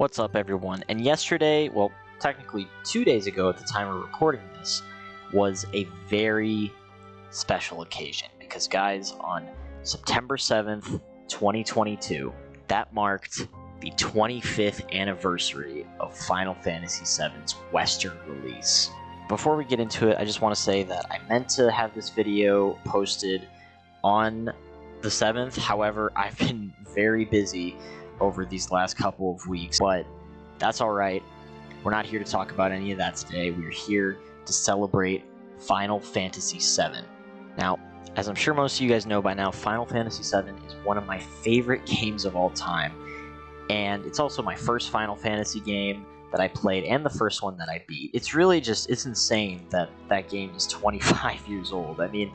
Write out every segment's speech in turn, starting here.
What's up, everyone? And yesterday, well, technically 2 days ago at the time of recording this, was a very special occasion because, guys, on September 7th, 2022, that marked the 25th anniversary of Final Fantasy VII's Western release. Before we get into it, I just want to say that I meant to have this video posted on the 7th. However, I've been very busy over these last couple of weeks, but that's alright. We're not here to talk about any of that today. We're here to celebrate Final Fantasy VII. Now, as I'm sure most of you guys know by now, Final Fantasy VII is one of my favorite games of all time, and it's also my first Final Fantasy game that I played, and the first one that I beat. It's really just, it's insane that that game is 25 years old. I mean,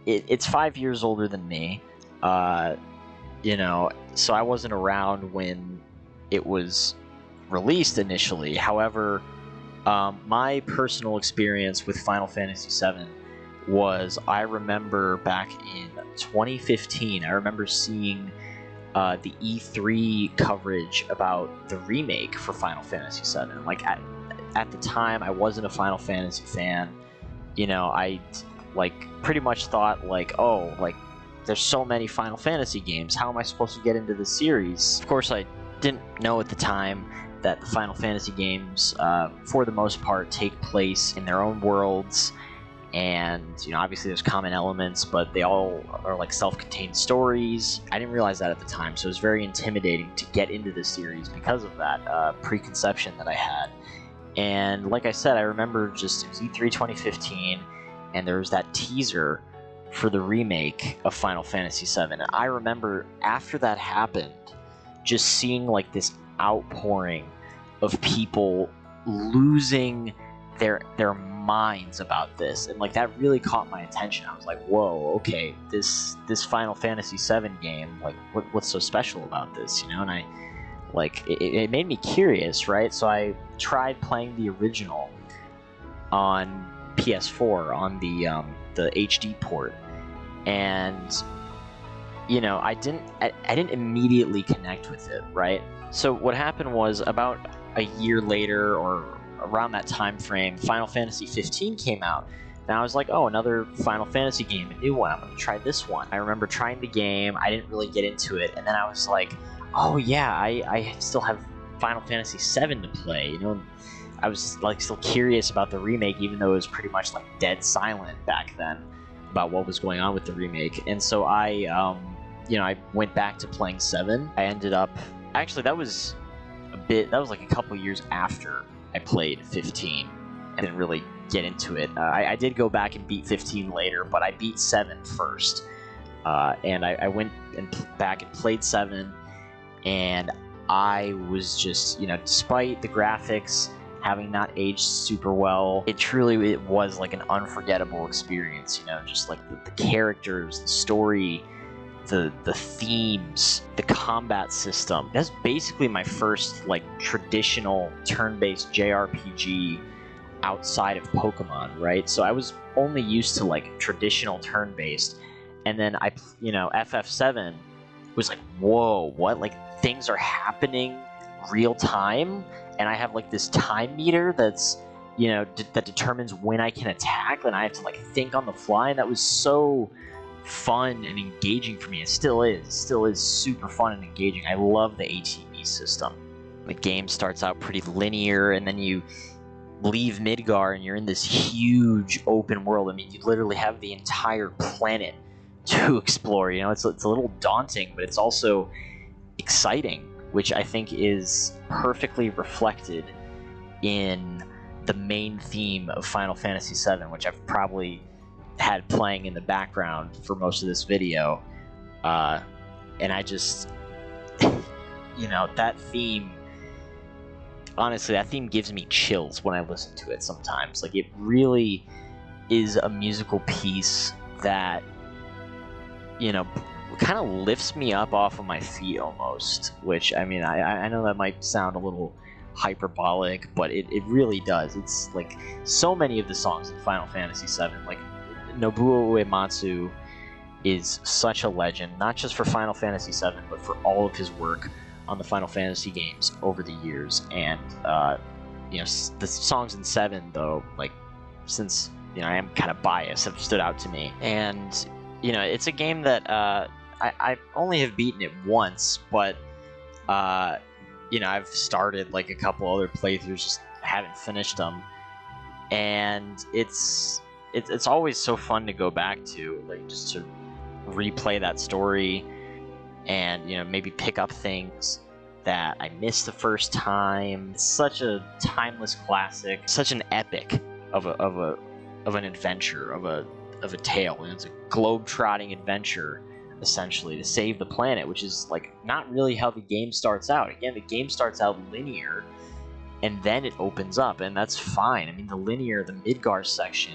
it's 5 years older than me. You know, so I wasn't around when it was released initially. However, my personal experience with Final Fantasy VII was, I remember back in 2015, I remember seeing the E3 coverage about the remake for Final Fantasy VII. Like, at the time, I wasn't a Final Fantasy fan. You know, I, like, pretty much thought, like, oh, like, there's so many Final Fantasy games, how am I supposed to get into the series? Of course, I didn't know at the time that the Final Fantasy games, for the most part, take place in their own worlds, and, you know, obviously there's common elements, but they all are like self-contained stories. I didn't realize that at the time, so it was very intimidating to get into the series because of that preconception that I had. And like I said, I remember just, it was E3 2015, and there was that teaser for the remake of Final Fantasy VII. And I remember after that happened, just seeing like this outpouring of people losing their minds about this, and like that really caught my attention. I was like, whoa, okay, this Final Fantasy VII game, like what's so special about this, you know? And I like it made me curious, right? So I tried playing the original on PS4 on the HD port, and you know, I didn't immediately connect with it, right? So what happened was, about a year later or around that time frame, Final Fantasy 15 came out, and I was like, oh, another Final Fantasy game, a new one, I'm gonna try this one. I remember trying the game, I didn't really get into it, and then I was like, oh yeah, I still have Final Fantasy 7 to play, you know? I was like still curious about the remake, even though it was pretty much like dead silent back then about what was going on with the remake. And so I went back to playing 7. I ended up, actually that was like a couple years after I played 15. I didn't really get into it. I did go back and beat 15 later, but I beat 7 first. And I went back and played 7, and I was just, you know, despite the graphics having not aged super well, it was like an unforgettable experience, you know, just like the characters, the story, the themes, the combat system. That's basically my first like traditional turn-based JRPG outside of Pokemon, right? So I was only used to like traditional turn-based, and then FF7 was like, whoa, what? Like, things are happening real time, and I have like this time meter that's, you know, that determines when I can attack, and I have to like think on the fly, and that was so fun and engaging for me. It still is super fun and engaging. I love the ATB system. The game starts out pretty linear, and then you leave Midgar and you're in this huge open world. I mean, you literally have the entire planet to explore, you know? It's a little daunting, but it's also exciting, which I think is perfectly reflected in the main theme of Final Fantasy VII, which I've probably had playing in the background for most of this video. And I just, you know, that theme, honestly, that theme gives me chills when I listen to it sometimes. Like, it really is a musical piece that, you know, kind of lifts me up off of my feet almost, which, I mean, I know that might sound a little hyperbolic, but it really does. It's like so many of the songs in Final Fantasy VII, like Nobuo Uematsu is such a legend, not just for Final Fantasy VII, but for all of his work on the Final Fantasy games over the years, and the songs in 7, though, like, since I am kind of biased, have stood out to me. And it's a game that I only have beaten it once, but I've started like a couple other playthroughs, just haven't finished them. And it's always so fun to go back to, like, just to replay that story, and maybe pick up things that I missed the first time. It's such a timeless classic, such an epic of an adventure, of a tale. And it's a globe-trotting adventure, essentially, to save the planet, which is like not really how the game starts out. Again, the game starts out linear, and then it opens up, and that's fine. I mean, the Midgar section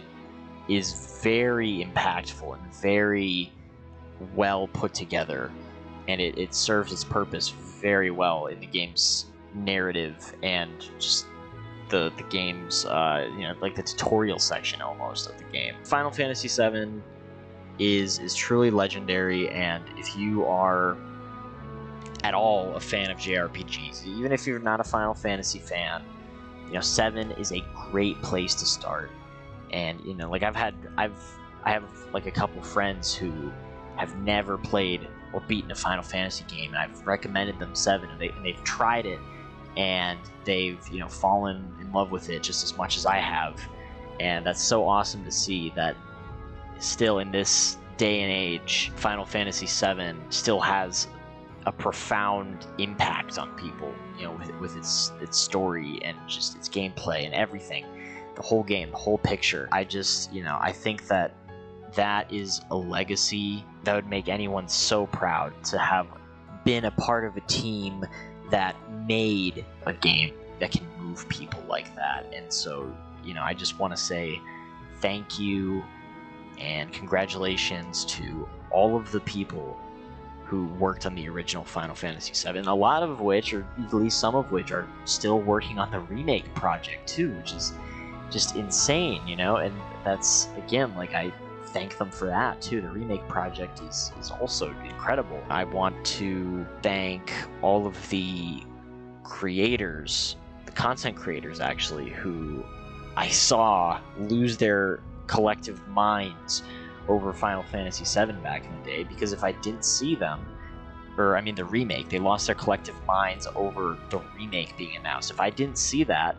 is very impactful and very well put together, and it serves its purpose very well in the game's narrative and just the game's like the tutorial section almost of the game. Final Fantasy VII is truly legendary, and if you are at all a fan of JRPGs, even if you're not a Final Fantasy fan, 7 is a great place to start. And like I have like a couple friends who have never played or beaten a Final Fantasy game, and I've recommended them 7, and they've tried it, and they've fallen in love with it just as much as I have. And that's so awesome to see that still in this day and age, Final Fantasy VII still has a profound impact on people, with its story and just its gameplay and everything, the whole game, the whole picture. I just, I think that is a legacy that would make anyone so proud to have been a part of a team that made a game that can move people like that. And so, I just want to say thank you and congratulations to all of the people who worked on the original Final Fantasy VII, a lot of which, or at least some of which, are still working on the remake project too, which is just insane, and that's, again, like, I thank them for that too. The remake project is also incredible. I want to thank all of the creators, the content creators actually, who I saw lose their collective minds over Final Fantasy VII back in the day, because if I didn't see them, or I mean the remake, they lost their collective minds over the remake being announced. If I didn't see that,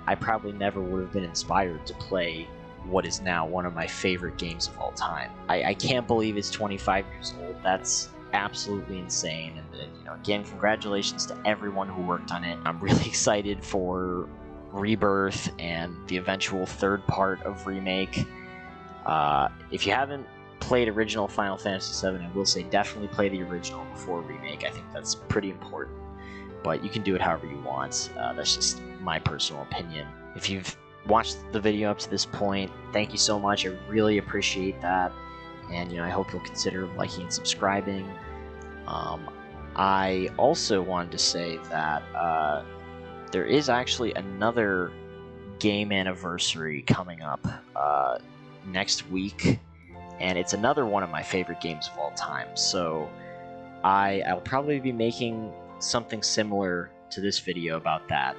I probably never would have been inspired to play what is now one of my favorite games of all time. I can't believe it's 25 years old. That's absolutely insane. And again, congratulations to everyone who worked on it. I'm really excited for Rebirth and the eventual third part of Remake. If you haven't played original Final Fantasy VII, I will say definitely play the original before Remake. I think that's pretty important, but you can do it however you want. That's just my personal opinion. If you've watched the video up to this point, thank you so much. I really appreciate that, and I hope you'll consider liking and subscribing. I also wanted to say that there is actually another game anniversary coming up next week, and it's another one of my favorite games of all time. So I'll probably be making something similar to this video about that.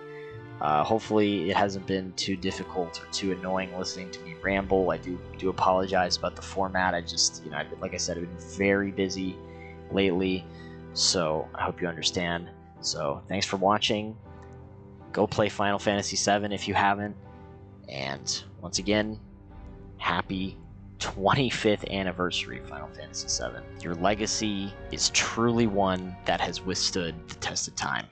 Hopefully it hasn't been too difficult or too annoying listening to me ramble. I do apologize about the format. I just, like I said, I've been very busy lately, so I hope you understand. So thanks for watching. Go play Final Fantasy VII if you haven't, and once again, happy 25th anniversary, Final Fantasy VII. Your legacy is truly one that has withstood the test of time.